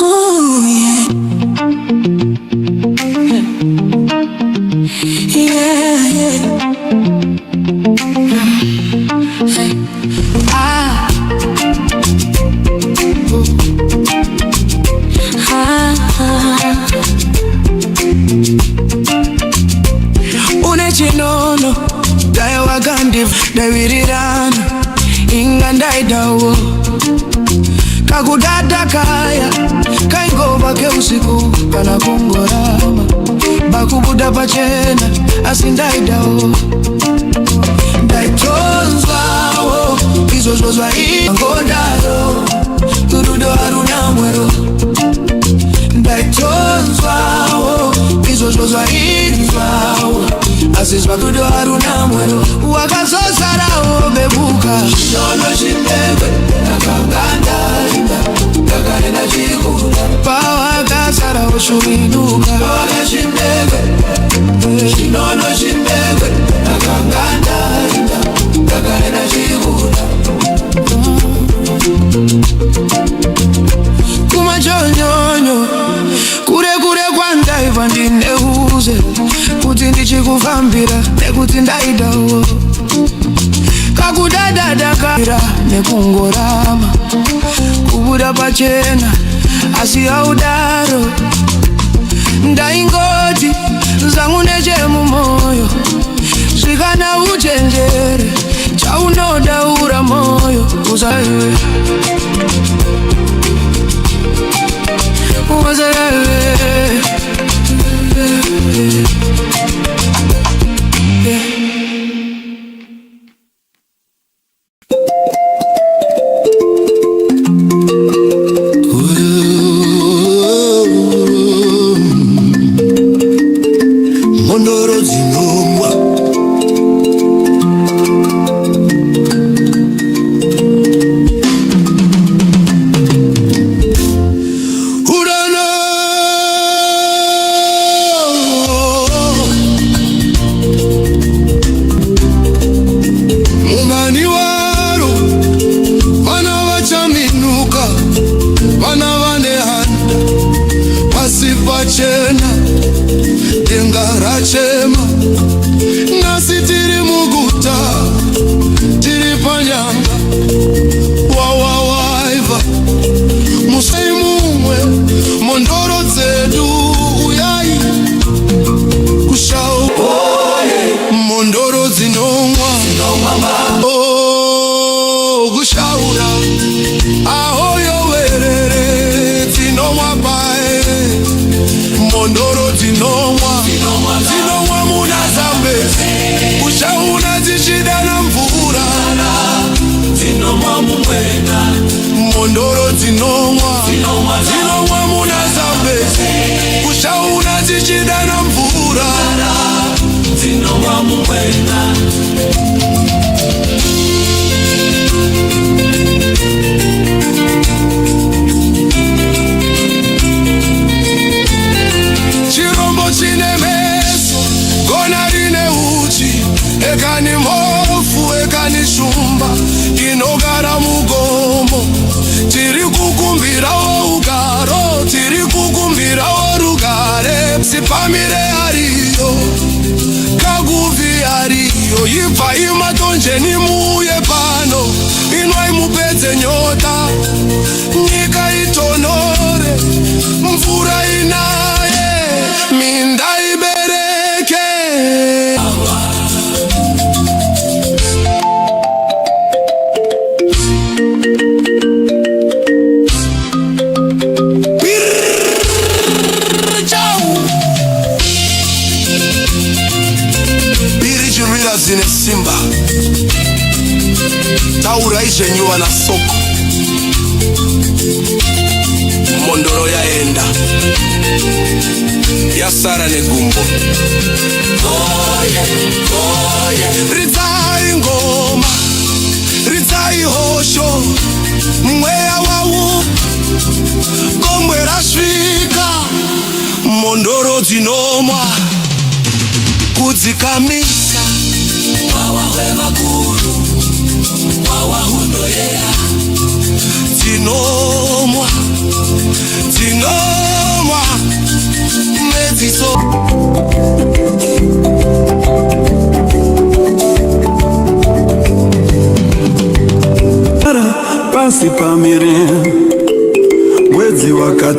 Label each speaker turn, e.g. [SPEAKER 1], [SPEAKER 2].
[SPEAKER 1] Ooh, yeah. Yeah, yeah. Hey. Une chinono daya wagandi dawirirana inga ndaidawo kakudada kaya kaingova ke usiku kana kungorama bakubuda pachena asindaidawo ndaitonzwawo izvozvozva ingodaro kurudo haruna mwero ndaitonzwawo izvozvozva inzwawo asizva kudo haruna mwero wakazosarawo bebuka nono chimbebe nakangandainda ndakaenda chikura pawakasarawo shumiduka nono chimbebe chinono chimbebe nakangandainda ndakaenda chikura kumachonyonyo kure kure kwandaiva ndineuze kuti ndichikufambira nekuti ndaidawo kakudadadakira nekungorama kubuda pachena asi audaro ndaingoti zangu nechemumoyo zvikana uchenjere chaunodaura moyo usawe
[SPEAKER 2] Tauraishenyuwa na soko mondoro yaenda yasara negumbo ridzai ngoma ridzai hosho mweya wawu gombwe rasvika mondoro dzinomwa kudzikamisa wawa wevakuru wawa hundoyera dzinomwa Tinomwa Medziso
[SPEAKER 3] Pasi pa mirenze